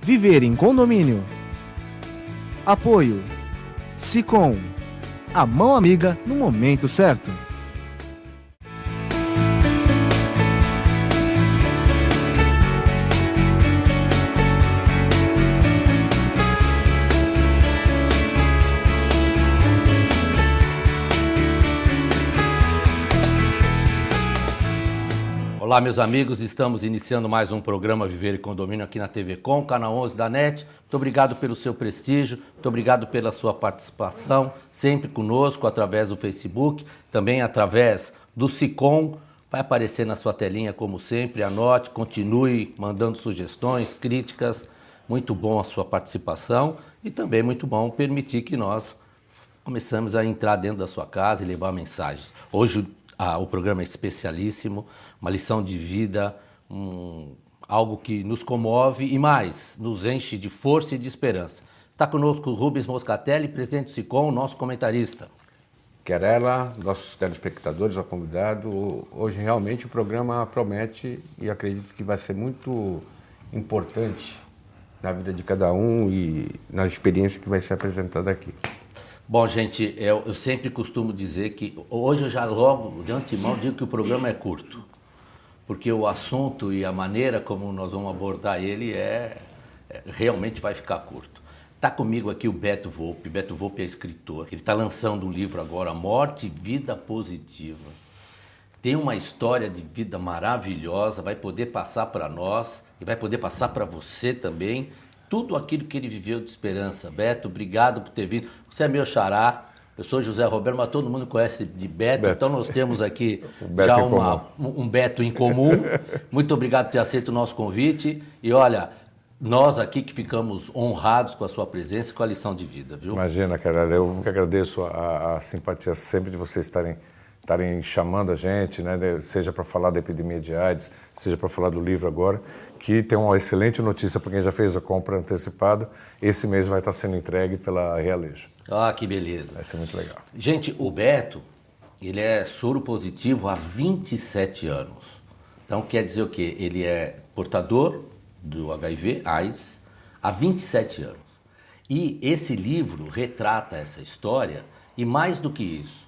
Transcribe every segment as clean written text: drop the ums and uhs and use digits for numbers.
Viver em condomínio. Apoio Sicom, a mão amiga no momento certo. Olá, meus amigos, estamos iniciando mais um programa Viver em Condomínio aqui na TV Com, canal 11 da NET. Muito obrigado pelo seu prestígio, muito obrigado pela sua participação, sempre conosco através do Facebook, também através do Sicom. Vai aparecer na sua telinha como sempre, anote, continue mandando sugestões, críticas. Muito bom a sua participação e também muito bom permitir que nós começamos a entrar dentro da sua casa e levar mensagens. Hoje o programa é especialíssimo, uma lição de vida, algo que nos comove e mais, nos enche de força e de esperança. Está conosco o Rubens Moscatelli, presidente do Sicom, nosso comentarista. Querela, nossos telespectadores, ao convidado, hoje realmente o programa promete e acredito que vai ser muito importante na vida de cada um e na experiência que vai ser apresentada aqui. Bom, gente, eu sempre costumo dizer que hoje eu já logo de antemão digo que o programa é curto, porque o assunto e a maneira como nós vamos abordar ele realmente vai ficar curto. Está comigo aqui o Beto Volpi. Beto Volpi é escritor. Ele está lançando um livro agora, Morte e Vida Positiva. Tem uma história de vida maravilhosa, vai poder passar para nós e vai poder passar para você também. Tudo aquilo que ele viveu de esperança. Beto, obrigado por ter vindo. Você é meu xará, eu sou José Roberto, mas todo mundo conhece de Beto. Então nós temos aqui já um Beto em comum. Muito obrigado por ter aceito o nosso convite. E olha, nós aqui que ficamos honrados com a sua presença e com a lição de vida, viu? Imagina, cara, eu que agradeço a simpatia sempre de vocês estarem chamando a gente, né, seja para falar da epidemia de AIDS, seja para falar do livro agora, que tem uma excelente notícia para quem já fez a compra antecipada. Esse mês vai estar sendo entregue pela Realejo. Ah, que beleza. Vai ser muito legal. Gente, o Beto, ele é soro positivo há 27 anos. Então quer dizer o quê? Ele é portador do HIV, AIDS, há 27 anos. E esse livro retrata essa história e mais do que isso,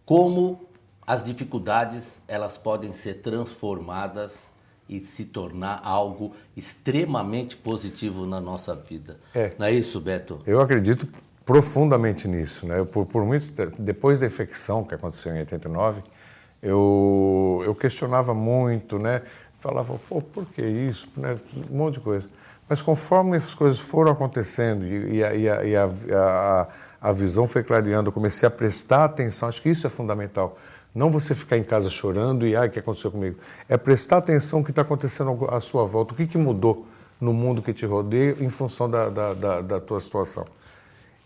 como as dificuldades elas podem ser transformadas e se tornar algo extremamente positivo na nossa vida. Não é isso, Beto? Eu acredito profundamente nisso, né? Depois da infecção que aconteceu em 89, eu questionava muito, né? Falava, por que isso? Né? Um monte de coisa. Mas conforme as coisas foram acontecendo e a visão foi clareando, eu comecei a prestar atenção, acho que isso é fundamental. Não você ficar em casa chorando e, o que aconteceu comigo? É prestar atenção no que está acontecendo à sua volta, o que mudou no mundo que te rodeia em função da tua situação.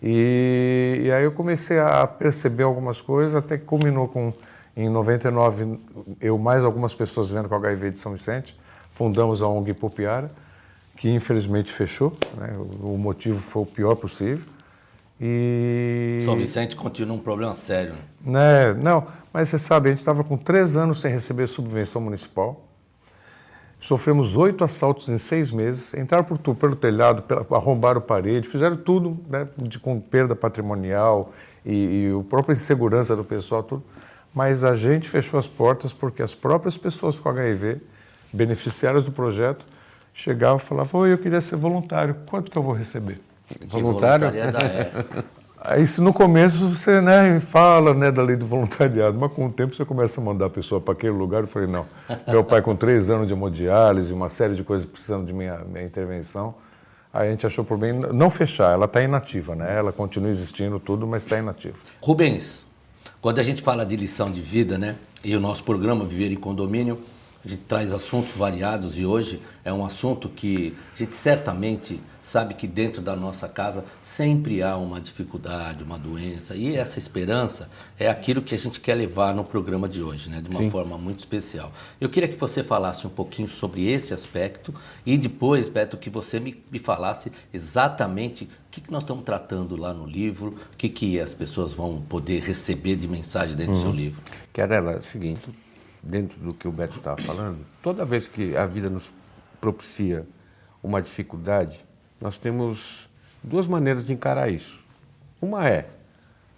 E aí eu comecei a perceber algumas coisas, até que culminou com, em 99, eu mais algumas pessoas vivendo com HIV de São Vicente, fundamos a ONG Ipupiara, que infelizmente fechou, né? O motivo foi o pior possível. E São Vicente continua um problema sério. Né? Não, mas você sabe, a gente estava com 3 anos sem receber subvenção municipal, sofremos 8 assaltos em 6 meses, entraram pelo telhado, arrombaram parede, fizeram tudo, né, com perda patrimonial e a própria insegurança do pessoal, tudo. Mas a gente fechou as portas porque as próprias pessoas com HIV, beneficiárias do projeto, chegavam e falavam, eu queria ser voluntário, quanto que eu vou receber? Voluntário? Aí no começo você, né, fala, né, da lei do voluntariado, mas com o tempo você começa a mandar a pessoa para aquele lugar. Eu falei, não, meu pai com 3 anos de hemodiálise, uma série de coisas precisando de minha intervenção, aí a gente achou por bem não fechar, ela está inativa, né, ela continua existindo tudo, mas está inativa. Rubens, quando a gente fala de lição de vida, né, e o nosso programa Viver em Condomínio, a gente traz assuntos variados e hoje é um assunto que a gente certamente sabe que dentro da nossa casa sempre há uma dificuldade, uma doença, e essa esperança é aquilo que a gente quer levar no programa de hoje, né, de uma forma muito especial. Eu queria que você falasse um pouquinho sobre esse aspecto e depois, Beto, que você me falasse exatamente o que nós estamos tratando lá no livro, o que as pessoas vão poder receber de mensagem dentro do seu livro. Querela, é o seguinte, dentro do que o Beto estava falando, toda vez que a vida nos propicia uma dificuldade, nós temos duas maneiras de encarar isso. Uma é,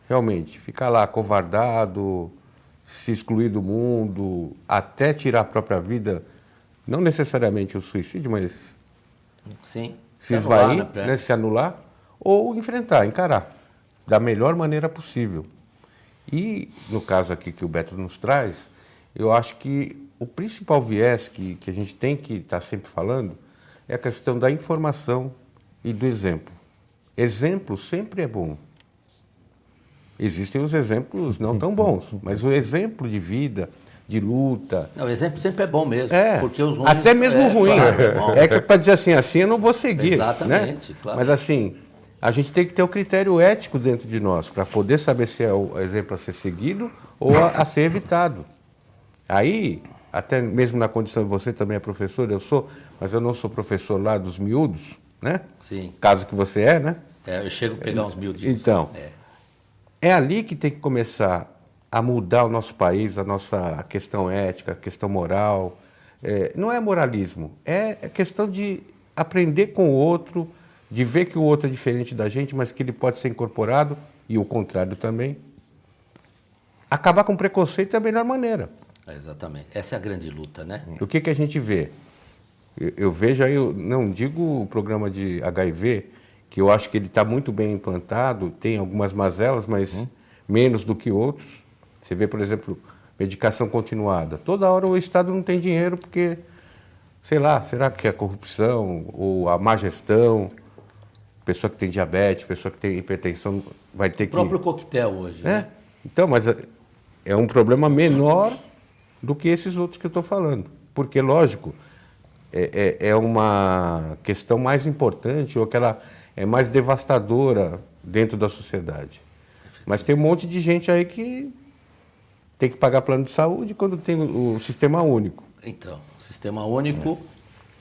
realmente, ficar lá acovardado, se excluir do mundo, até tirar a própria vida, não necessariamente o suicídio, mas Sim. se esvair, né, se anular, ou enfrentar, encarar, da melhor maneira possível. E, no caso aqui que o Beto nos traz, eu acho que o principal viés que a gente tem que estar sempre falando é a questão da informação e do exemplo. Exemplo sempre é bom. Existem os exemplos não tão bons, mas o exemplo de vida, de luta... Não, o exemplo sempre é bom mesmo. Porque os ruins, até mesmo ruim. Claro, é que para dizer assim eu não vou seguir. Exatamente, né? claro. Mas assim, a gente tem que ter o critério ético dentro de nós, para poder saber se é o exemplo a ser seguido ou a ser evitado. Aí, até mesmo na condição de você também é professor, eu sou, mas eu não sou professor lá dos miúdos, né? Sim. Caso que você é, né? Eu chego a pegar uns miudinhos. Então, é ali que tem que começar a mudar o nosso país, a nossa questão ética, a questão moral. Não é moralismo, é questão de aprender com o outro, de ver que o outro é diferente da gente, mas que ele pode ser incorporado, e o contrário também. Acabar com o preconceito é a melhor maneira. Exatamente. Essa é a grande luta, né? O que a gente vê? Eu vejo aí, eu não digo o programa de HIV, que eu acho que ele está muito bem implantado, tem algumas mazelas, mas menos do que outros. Você vê, por exemplo, medicação continuada. Toda hora o Estado não tem dinheiro porque, sei lá, será que é a corrupção ou a má gestão? Pessoa que tem diabetes, pessoa que tem hipertensão vai ter que... O próprio coquetel hoje, né? Então, mas é um problema menor do que esses outros que eu estou falando. Porque, lógico, é uma questão mais importante ou que ela é mais devastadora dentro da sociedade. Mas tem um monte de gente aí que tem que pagar plano de saúde quando tem o sistema único. Então, o sistema único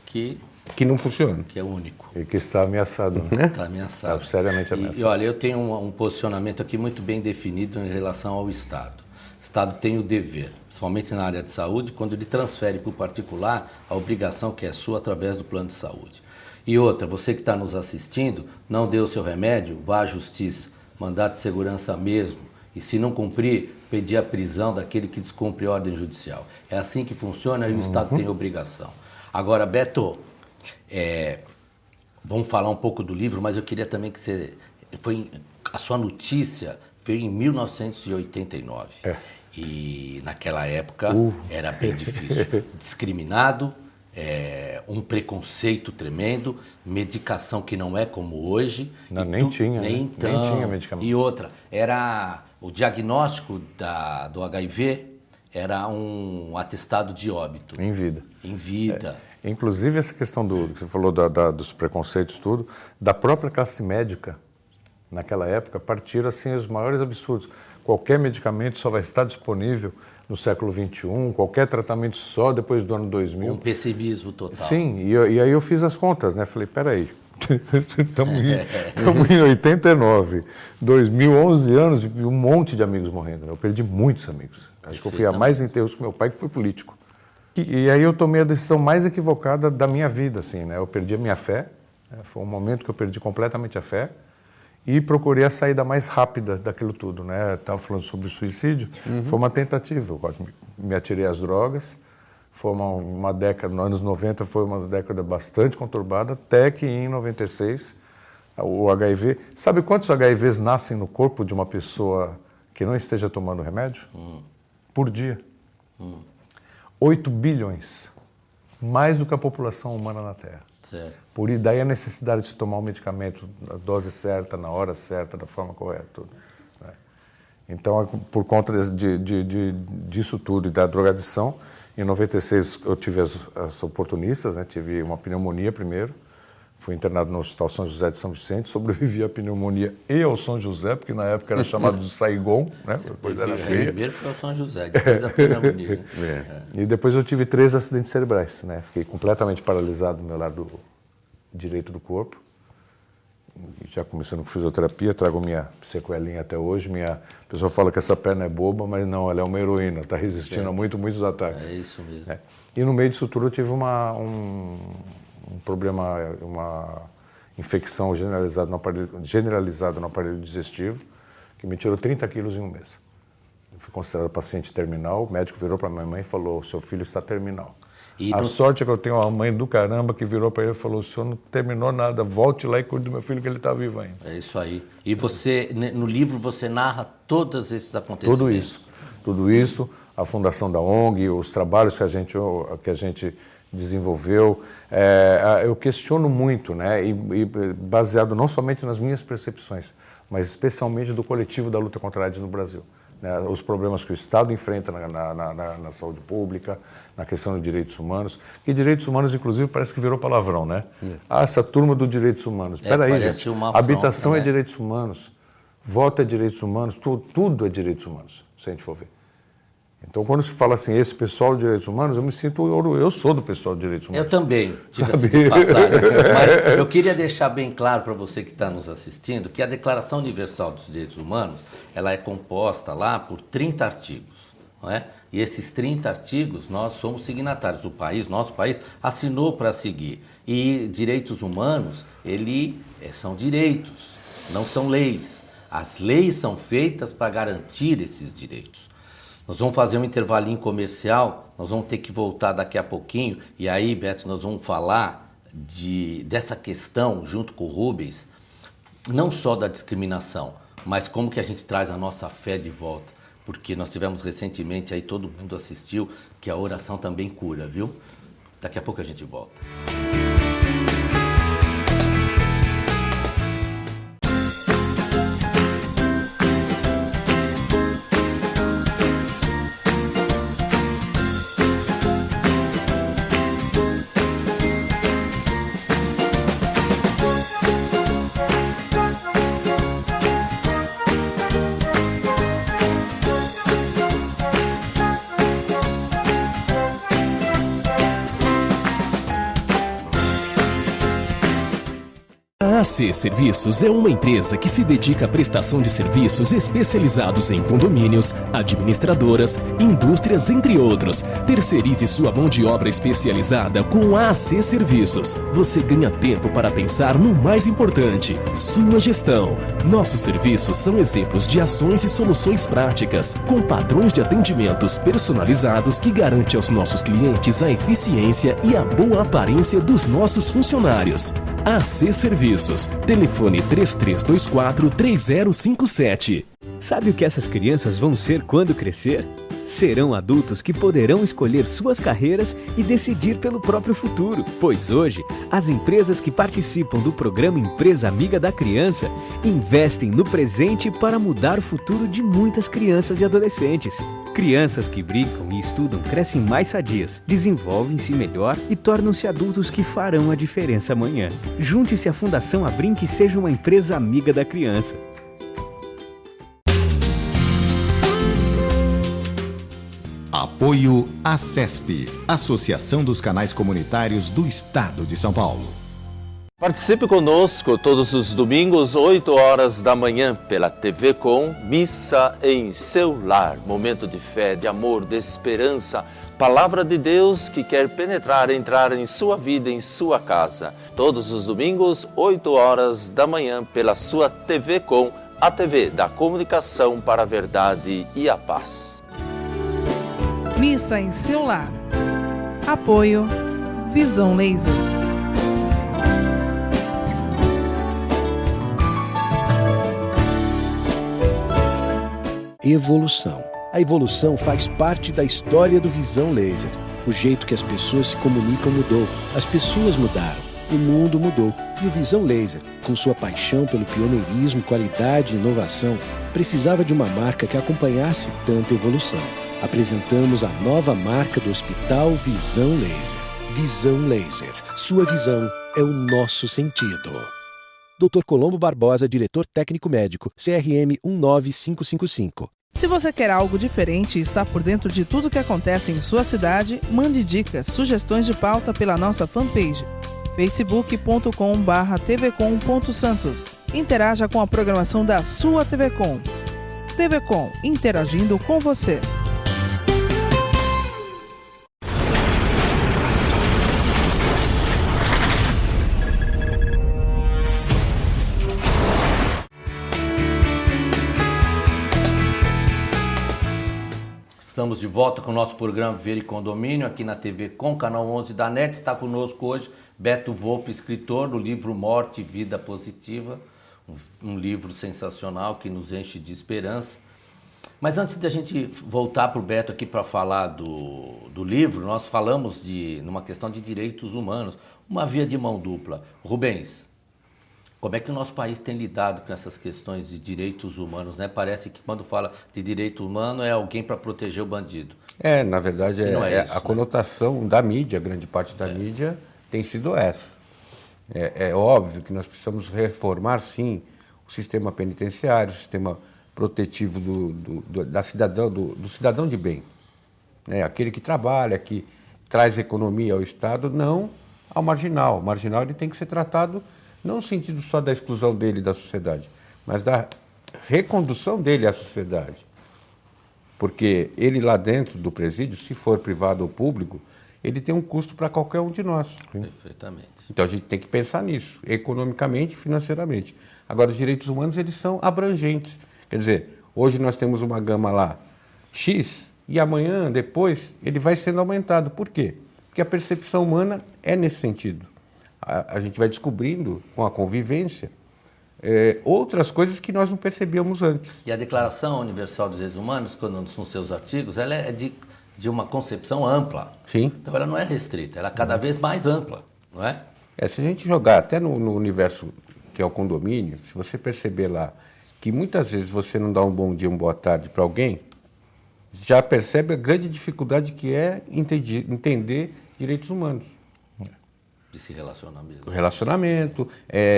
que não funciona. Que é único. E que está ameaçado, né? Está ameaçado. Está seriamente ameaçado. E olha, eu tenho um posicionamento aqui muito bem definido em relação ao Estado. O Estado tem o dever, principalmente na área de saúde, quando ele transfere para o particular a obrigação que é sua através do plano de saúde. E outra, você que está nos assistindo, não dê o seu remédio, vá à justiça, mandado de segurança mesmo, e se não cumprir, pedir a prisão daquele que descumpre a ordem judicial. É assim que funciona e o Estado tem obrigação. Agora, Beto, vamos falar um pouco do livro, mas eu queria também que você... A sua notícia veio em 1989. E naquela época era bem difícil. Discriminado, um preconceito tremendo, medicação que não é como hoje. Não, nem tinha, nem né? Nem tinha medicamento. E outra, era o diagnóstico do HIV era um atestado de óbito. Em vida. Em vida. Inclusive essa questão que você falou dos preconceitos, tudo, da própria classe médica, naquela época, partiram assim os maiores absurdos. Qualquer medicamento só vai estar disponível no século XXI, qualquer tratamento só depois do ano 2000. Um pessimismo total. Sim, e aí eu fiz as contas, né? Falei, peraí, estamos em 89, 2011 anos e um monte de amigos morrendo. Né? Eu perdi muitos amigos. Acho que eu fui a mais enterros com meu pai, que foi político. E aí eu tomei a decisão mais equivocada da minha vida, assim, né? Eu perdi a minha fé, né? Foi um momento que eu perdi completamente a fé e procurei a saída mais rápida daquilo tudo, né? Estava falando sobre suicídio, foi uma tentativa, eu me atirei às drogas, foi uma década, nos anos 90 foi uma década bastante conturbada, até que em 96 o HIV... Sabe quantos HIVs nascem no corpo de uma pessoa que não esteja tomando remédio? Por dia. 8 bilhões, mais do que a população humana na Terra. Certo. Por daí a necessidade de se tomar o medicamento na dose certa, na hora certa, da forma correta. Tudo, né? Então, por conta disso tudo e da drogadição, em 96 eu tive as oportunistas, né? Tive uma pneumonia primeiro, fui internado no Hospital São José de São Vicente, sobrevivi à pneumonia e ao São José, porque na época era chamado de Saigon, né? Depois era feia. Primeiro foi ao São José, depois a pneumonia. E depois eu tive 3 acidentes cerebrais, né? Fiquei completamente paralisado no meu lado direito do corpo. Já começando com fisioterapia, trago minha sequelinha até hoje. A pessoa fala que essa perna é boba, mas não, ela é uma heroína, está resistindo a muitos ataques. É isso mesmo. E no meio disso tudo eu tive um problema, uma infecção generalizada no aparelho digestivo, que me tirou 30 quilos em um mês. Eu fui considerado paciente terminal, o médico virou para minha mãe e falou, seu filho está terminal. A sorte é que eu tenho uma mãe do caramba que virou para ele e falou, o senhor não terminou nada, volte lá e cuide do meu filho que ele está vivo ainda. É isso aí. E você, no livro, você narra todos esses acontecimentos. Tudo isso, a fundação da ONG, os trabalhos que a gente desenvolveu. Eu questiono muito, né, e baseado não somente nas minhas percepções, mas especialmente do coletivo da luta contra a AIDS no Brasil. Né, os problemas que o Estado enfrenta na saúde pública, na questão de direitos humanos, que direitos humanos, inclusive, parece que virou palavrão, né? Essa turma dos direitos humanos. Espera aí, gente. Habitação é direitos humanos, voto é direitos humanos, tudo é direitos humanos, se a gente for ver. Então, quando se fala assim, esse pessoal de direitos humanos, eu me sinto, eu sou do pessoal de direitos humanos. Eu também, diga-se de passagem. Mas eu queria deixar bem claro para você que está nos assistindo que a Declaração Universal dos Direitos Humanos, ela é composta lá por 30 artigos, não é? E esses 30 artigos, nós somos signatários. Nosso país assinou para seguir. E direitos humanos, são direitos, não são leis. As leis são feitas para garantir esses direitos. Nós vamos fazer um intervalinho comercial, nós vamos ter que voltar daqui a pouquinho, e aí, Beto, nós vamos falar dessa questão, junto com o Rubens, não só da discriminação, mas como que a gente traz a nossa fé de volta. Porque nós tivemos recentemente, aí todo mundo assistiu, que a oração também cura, viu? Daqui a pouco a gente volta. A AC Serviços é uma empresa que se dedica à prestação de serviços especializados em condomínios, administradoras, indústrias, entre outros. Terceirize sua mão de obra especializada com a AC Serviços. Você ganha tempo para pensar no mais importante, sua gestão. Nossos serviços são exemplos de ações e soluções práticas, com padrões de atendimentos personalizados que garante aos nossos clientes a eficiência e a boa aparência dos nossos funcionários. AC Serviços. Telefone 3324-3057. Sabe o que essas crianças vão ser quando crescer? Serão adultos que poderão escolher suas carreiras e decidir pelo próprio futuro. Pois hoje, as empresas que participam do programa Empresa Amiga da Criança investem no presente para mudar o futuro de muitas crianças e adolescentes. Crianças que brincam e estudam crescem mais sadias, desenvolvem-se melhor e tornam-se adultos que farão a diferença amanhã. Junte-se à Fundação Abrinq e seja uma empresa amiga da criança. Apoio ACESP, Associação dos Canais Comunitários do Estado de São Paulo. Participe conosco todos os domingos, 8 horas da manhã, pela TV Com, Missa em Seu Lar. Momento de fé, de amor, de esperança. Palavra de Deus que quer penetrar, entrar em sua vida, em sua casa. Todos os domingos, 8 horas da manhã, pela sua TV Com, a TV da comunicação para a verdade e a paz. Missa em Seu Lar. Apoio Visão Laser. Evolução. A evolução faz parte da história do Visão Laser. O jeito que as pessoas se comunicam mudou. As pessoas mudaram. O mundo mudou. E o Visão Laser, com sua paixão pelo pioneirismo, qualidade e inovação, precisava de uma marca que acompanhasse tanta evolução. Apresentamos a nova marca do Hospital Visão Laser. Visão Laser. Sua visão é o nosso sentido. Dr. Colombo Barbosa, diretor técnico médico, CRM 19555. Se você quer algo diferente e está por dentro de tudo que acontece em sua cidade, mande dicas, sugestões de pauta pela nossa fanpage, facebook.com/tvcom.santos. Interaja com a programação da sua TV Com. TV Com, interagindo com você. Estamos de volta com o nosso programa Viver e Condomínio, aqui na TV Com, canal 11 da NET. Está conosco hoje Beto Volpi, escritor do livro Morte e Vida Positiva, um livro sensacional que nos enche de esperança. Mas antes da gente voltar para o Beto aqui para falar do livro, nós falamos numa questão de direitos humanos, uma via de mão dupla. Rubens, como é que o nosso país tem lidado com essas questões de direitos humanos, né? Parece que quando fala de direito humano é alguém para proteger o bandido. Na verdade, a conotação da mídia, grande parte da mídia, tem sido essa. É óbvio que nós precisamos reformar, sim, o sistema penitenciário, o sistema protetivo do cidadão de bem. Aquele que trabalha, que traz economia ao Estado, não ao marginal. O marginal ele tem que ser tratado não no sentido só da exclusão dele da sociedade, mas da recondução dele à sociedade. Porque ele lá dentro do presídio, se for privado ou público, ele tem um custo para qualquer um de nós. Perfeitamente. Então a gente tem que pensar nisso, economicamente e financeiramente. Agora, os direitos humanos, eles são abrangentes. Quer dizer, hoje nós temos uma gama lá X e amanhã, depois, ele vai sendo aumentado. Por quê? Porque a percepção humana é nesse sentido. A gente vai descobrindo, com a convivência, outras coisas que nós não percebíamos antes. E a Declaração Universal dos Direitos Humanos, quando são seus artigos, ela é de uma concepção ampla. Sim. Então ela não é restrita, ela é cada vez mais ampla, não é? Se a gente jogar até no universo que é o condomínio, se você perceber lá que muitas vezes você não dá um bom dia, uma boa tarde para alguém, já percebe a grande dificuldade que é entender direitos humanos. De se relacionar mesmo. O relacionamento,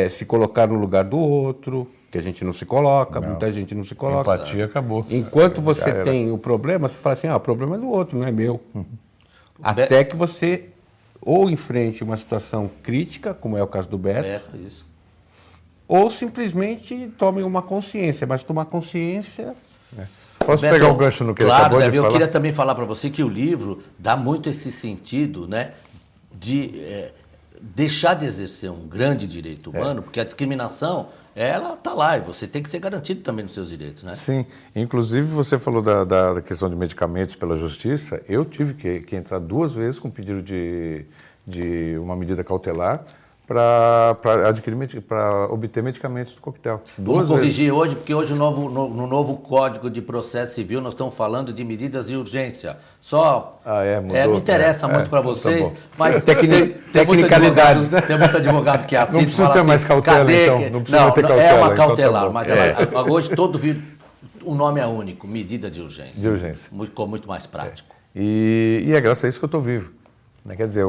se colocar no lugar do outro, que a gente não se coloca, muita gente não se coloca. A empatia acabou. Enquanto você tem o problema, você fala assim, o problema é do outro, não é meu. Até que você ou enfrente uma situação crítica, como é o caso do Beto, isso. Ou simplesmente tome uma consciência, mas tomar consciência... Posso pegar um gancho no que ele acabou de falar? Eu queria também falar para você que o livro dá muito esse sentido, né, de deixar de exercer um grande direito humano, porque a discriminação, ela está lá e você tem que ser garantido também nos seus direitos, né? Sim, inclusive você falou da questão de medicamentos pela justiça, eu tive que entrar 2 vezes com pedido de uma medida cautelar para obter medicamentos do coquetel. Vamos corrigir hoje, porque hoje no novo Código de Processo Civil nós estamos falando de medidas de urgência. Só mudou, não interessa muito para vocês, tá mas tecnicalidades, né? Tem muito advogado que assiste. Não precisa ter mais cautela, então. Não precisa ter cautela. É uma cautelar, então, mas hoje o nome é único, medida de urgência. De urgência. Ficou muito mais prático. E é graças a isso que eu estou vivo. Quer dizer,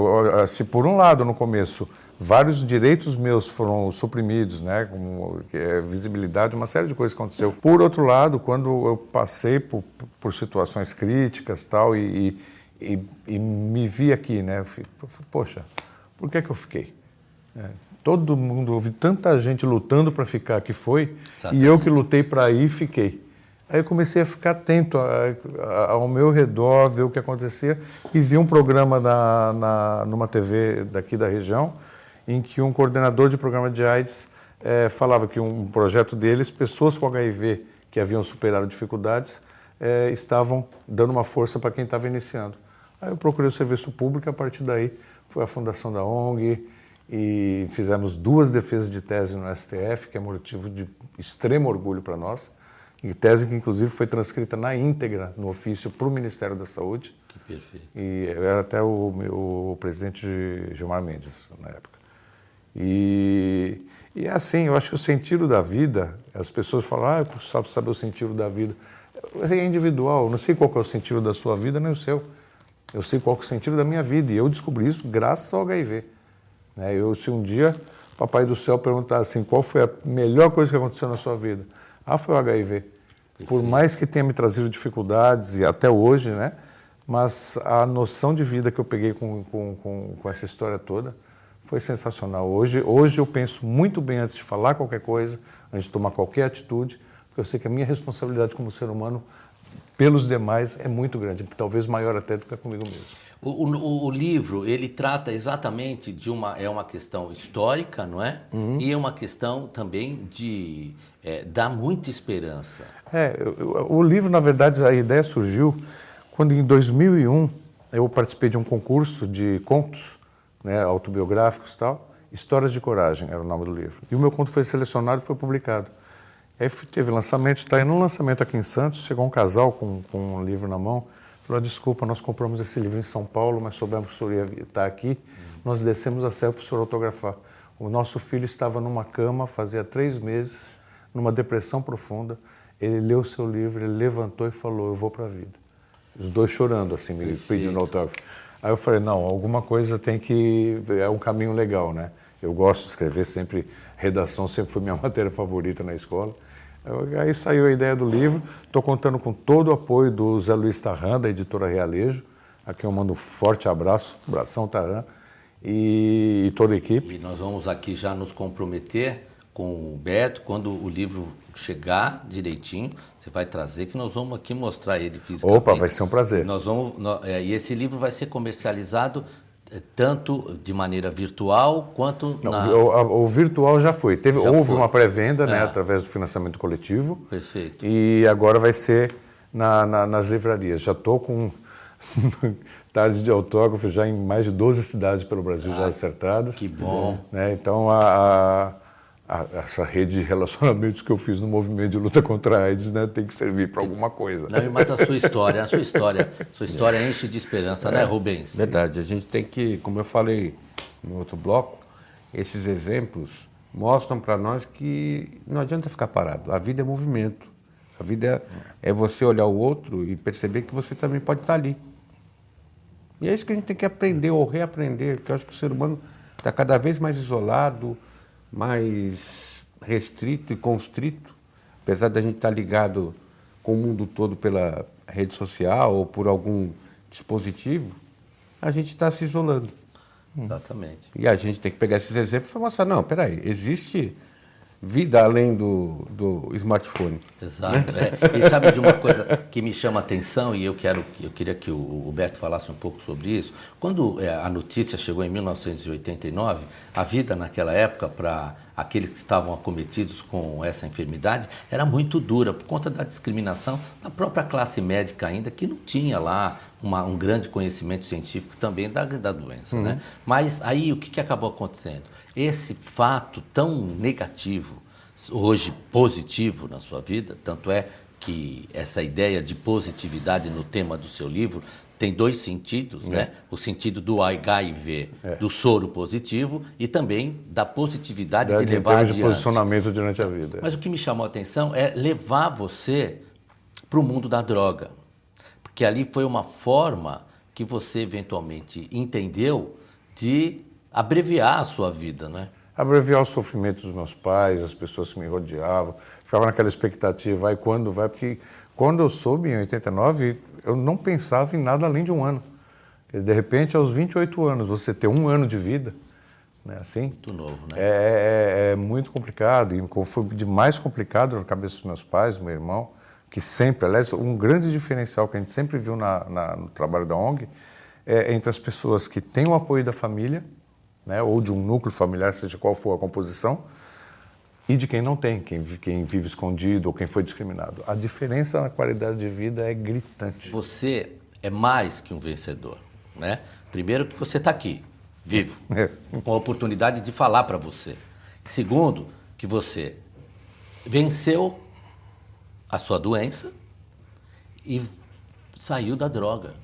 se por um lado, no começo, vários direitos meus foram suprimidos, né, como visibilidade, uma série de coisas aconteceu. Por outro lado, quando eu passei por situações críticas tal, e me vi aqui, né, poxa, por que eu fiquei? Todo mundo, ouvi tanta gente lutando para ficar que foi, e eu que lutei para ir, fiquei. Aí eu comecei a ficar atento ao meu redor, ver o que acontecia, e vi um programa numa TV daqui da região, em que um coordenador de programa de AIDS falava que um projeto deles, pessoas com HIV que haviam superado dificuldades, estavam dando uma força para quem estava iniciando. Aí eu procurei o serviço público, e a partir daí foi a fundação da ONG, e fizemos 2 defesas de tese no STF, que é motivo de extremo orgulho para nós, e tese que, inclusive, foi transcrita na íntegra no ofício para o Ministério da Saúde. Que perfeito. E eu era até o presidente Gilmar Mendes, na época. E é assim, eu acho que o sentido da vida, as pessoas falam, eu preciso saber o sentido da vida. É individual, eu não sei qual que é o sentido da sua vida, nem o seu. Eu sei qual que é o sentido da minha vida, e eu descobri isso graças ao HIV. Se um dia o Papai do Céu perguntar assim, qual foi a melhor coisa que aconteceu na sua vida? Foi o HIV. Por mais que tenha me trazido dificuldades, e até hoje, né? Mas a noção de vida que eu peguei com essa história toda foi sensacional. Hoje eu penso muito bem antes de falar qualquer coisa, antes de tomar qualquer atitude, porque eu sei que a minha responsabilidade como ser humano pelos demais é muito grande, talvez maior até do que comigo mesmo. O livro, ele trata exatamente de uma questão histórica, não é? Uhum. E é uma questão também de dar muita esperança. O livro, na verdade, a ideia surgiu Quando em 2001 eu participei de um concurso de contos, né, autobiográficos e tal, Histórias de Coragem era o nome do livro. E o meu conto foi selecionado e foi publicado. Aí teve lançamento, está aí no lançamento aqui em Santos, chegou um casal com um livro na mão, falou, desculpa, nós compramos esse livro em São Paulo, mas soubemos que o senhor ia estar aqui, nós descemos a serra para o senhor autografar. O nosso filho estava numa cama, fazia 3 meses, numa depressão profunda, ele leu o seu livro, ele levantou e falou, eu vou para a vida. Os dois chorando, assim, me pedindo autógrafo. Aí eu falei, não, alguma coisa tem que... é um caminho legal, né? Eu gosto de escrever, sempre, redação sempre foi minha matéria favorita na escola. Aí saiu a ideia do livro, estou contando com todo o apoio do Zé Luiz Tarran, da editora Realejo, a quem eu mando um forte abraço, abração Tarran, e toda a equipe. E nós vamos aqui já nos comprometer com o Beto, quando o livro chegar direitinho, você vai trazer, que nós vamos aqui mostrar ele fisicamente. Opa, vai ser um prazer. E esse livro vai ser comercializado tanto de maneira virtual quanto o virtual já foi. Houve uma pré-venda, né, através do financiamento coletivo. Perfeito. E agora vai ser nas livrarias. Já estou com tardes de autógrafo já em mais de 12 cidades pelo Brasil já acertadas. Que bom. Né, então, essa rede de relacionamentos que eu fiz no movimento de luta contra a AIDS, né, tem que servir para alguma coisa. Não, mas a sua história enche de esperança, né, Rubens? Verdade, a gente tem que, como eu falei no outro bloco, esses exemplos mostram para nós que não adianta ficar parado. A vida é movimento. A vida é você olhar o outro e perceber que você também pode estar ali. E é isso que a gente tem que aprender ou reaprender, porque eu acho que o ser humano está cada vez mais isolado, mais restrito e constrito, apesar da gente estar ligado com o mundo todo pela rede social ou por algum dispositivo, a gente está se isolando. Exatamente. E a gente tem que pegar esses exemplos e mostrar, não, peraí, existe vida além do smartphone. Exato. E sabe de uma coisa que me chama a atenção, e eu queria que o Beto falasse um pouco sobre isso. Quando a notícia chegou em 1989, a vida naquela época para aqueles que estavam acometidos com essa enfermidade era muito dura, por conta da discriminação da própria classe médica ainda, que não tinha lá um grande conhecimento científico também da doença, né? Mas aí o que acabou acontecendo? Esse fato tão negativo, hoje positivo na sua vida, tanto é que essa ideia de positividade no tema do seu livro tem 2 sentidos, né? O sentido do HIV, do soro positivo, e também da positividade de levar adiante. De posicionamento durante a vida. Mas o que me chamou a atenção é levar você para o mundo da droga. Porque ali foi uma forma que você eventualmente entendeu de abreviar a sua vida, né? Abreviar o sofrimento dos meus pais, as pessoas que me rodeavam. Ficava naquela expectativa, vai quando vai, porque quando eu soube em 89, eu não pensava em nada além de 1 ano. De repente, aos 28 anos, você ter 1 ano de vida, né, assim? Muito novo, né? É muito complicado, e foi de mais complicado na cabeça dos meus pais, do meu irmão, que sempre, aliás, um grande diferencial que a gente sempre viu no trabalho da ONG é entre as pessoas que têm o apoio da família, né, ou de um núcleo familiar, seja qual for a composição, e de quem não tem, quem vive escondido ou quem foi discriminado. A diferença na qualidade de vida é gritante. Você é mais que um vencedor, né? Primeiro que você está aqui, vivo, com a oportunidade de falar para você. Segundo, que você venceu a sua doença e saiu da droga.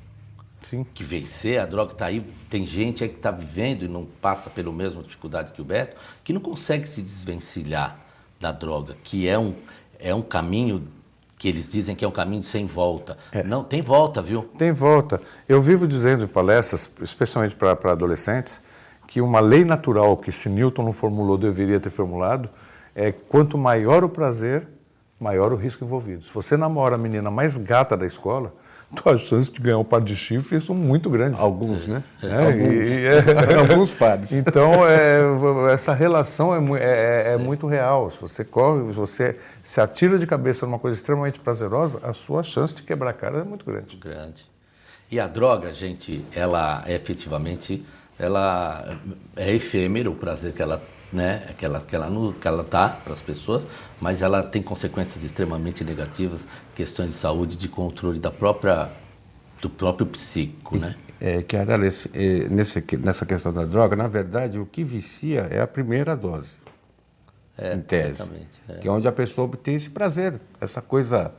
Sim. Que vencer a droga está aí, tem gente aí que está vivendo e não passa pela mesma dificuldade que o Beto, que não consegue se desvencilhar da droga, que é um caminho que eles dizem que é um caminho sem volta. Não, tem volta, viu? Tem volta. Eu vivo dizendo em palestras, especialmente para adolescentes, que uma lei natural que se Newton não formulou, deveria ter formulado, é quanto maior o prazer, maior o risco envolvido. Se você namora a menina mais gata da escola, as chances de ganhar um par de chifres são muito grandes. Alguns, né? Alguns pares. Então, essa relação é muito real. Se você corre, se você se atira de cabeça numa coisa extremamente prazerosa, a sua chance de quebrar a cara é muito grande. Grande. E a droga, gente, ela efetivamente, ela é efêmero, o prazer que ela, né, que ela dá para as pessoas, mas ela tem consequências extremamente negativas, questões de saúde, de controle da própria do próprio psíquico, né? Nessa questão da droga, na verdade, o que vicia é a primeira dose, em tese. Que é onde a pessoa obtém esse prazer, essa coisa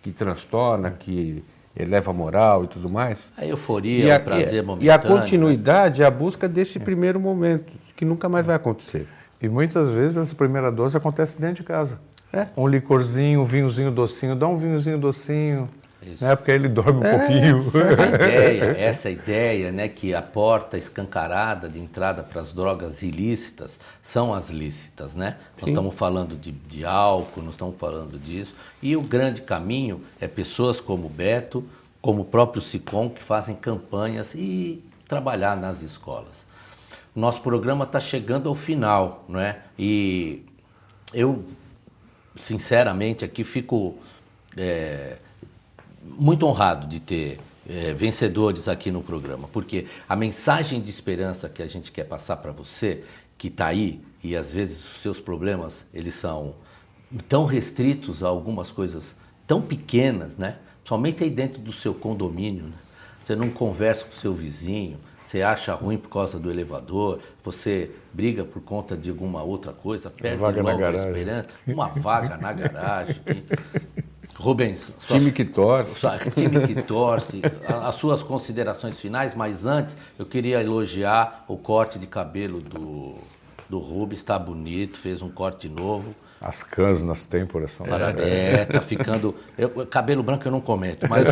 que transtorna, que eleva a moral e tudo mais. A euforia, o prazer momentâneo. E a continuidade é a busca desse primeiro momento, que nunca mais vai acontecer. E muitas vezes essa primeira dose acontece dentro de casa. Um licorzinho, um vinhozinho docinho, dá um vinhozinho docinho, né? Porque aí ele dorme um pouquinho. Essa ideia, né, que a porta escancarada de entrada para as drogas ilícitas são as lícitas, né? Nós estamos falando de álcool, nós estamos falando disso. E o grande caminho é pessoas como o Beto, como o próprio SICOM, que fazem campanhas e trabalhar nas escolas. Nosso programa está chegando ao final, não é? E eu, sinceramente, aqui fico muito honrado de ter vencedores aqui no programa, porque a mensagem de esperança que a gente quer passar para você, que está aí, e às vezes os seus problemas, eles são tão restritos a algumas coisas tão pequenas, né? Somente aí dentro do seu condomínio, né? Você não conversa com o seu vizinho, você acha ruim por causa do elevador, você briga por conta de alguma outra coisa, perde logo a esperança, uma vaga na garagem. Rubens, time que torce, as suas considerações finais, mas antes eu queria elogiar o corte de cabelo do Rubens, está bonito, fez um corte novo. As cãs nas têmporas são... Tá ficando... cabelo branco eu não comento, mas...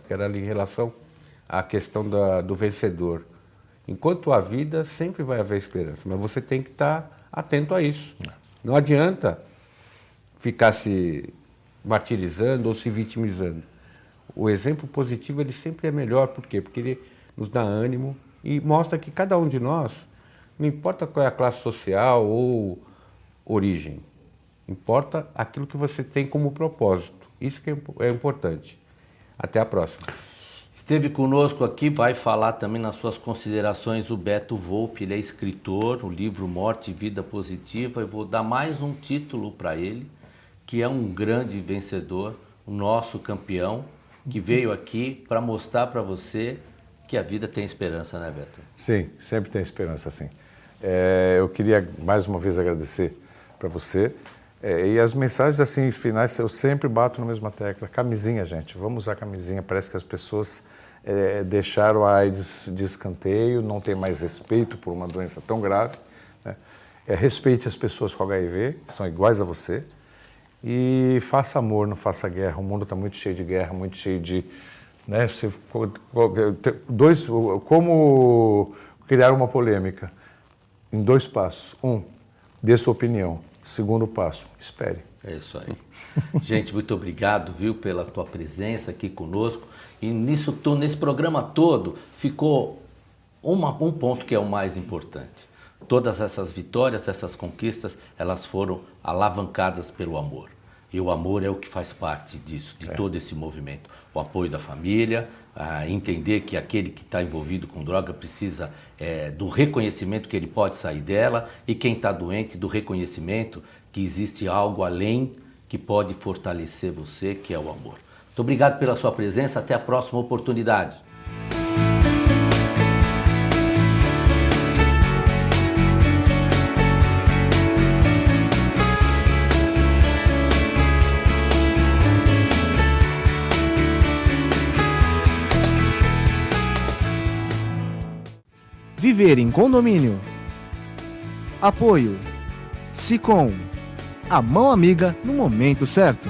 Era ali em relação à questão do vencedor. Enquanto há vida, sempre vai haver esperança, mas você tem que estar atento a isso. Não adianta ficar se martirizando ou se vitimizando. O exemplo positivo ele sempre é melhor, por quê? Porque ele nos dá ânimo e mostra que cada um de nós, não importa qual é a classe social ou origem, importa aquilo que você tem como propósito. Isso que é importante. Até a próxima. Esteve conosco aqui, vai falar também nas suas considerações o Beto Volpi, ele é escritor, o livro Morte e Vida Positiva. Eu vou dar mais um título para ele, que é um grande vencedor, o nosso campeão, que veio aqui para mostrar para você que a vida tem esperança, né, Beto? Sim, sempre tem esperança, sim. Eu queria mais uma vez agradecer para você. E as mensagens assim finais, eu sempre bato na mesma tecla. Camisinha, gente, vamos usar camisinha. Parece que as pessoas deixaram a AIDS de escanteio, não tem mais respeito por uma doença tão grave, né? Respeite as pessoas com HIV, que são iguais a você. E faça amor, não faça guerra. O mundo está muito cheio de guerra, muito cheio de... Né, como criar uma polêmica? Em 2 passos. 1, dê sua opinião. 2º passo, espere. É isso aí. Gente, muito obrigado, viu, pela tua presença aqui conosco. E nesse programa todo ficou um ponto que é o mais importante. Todas essas vitórias, essas conquistas, elas foram alavancadas pelo amor. E o amor é o que faz parte disso, de todo esse movimento. O apoio da família, entender que aquele que está envolvido com droga precisa do reconhecimento que ele pode sair dela, e quem está doente, do reconhecimento que existe algo além que pode fortalecer você, que é o amor. Muito obrigado pela sua presença, até a próxima oportunidade. Viver em condomínio. Apoio SICOM, a mão amiga no momento certo.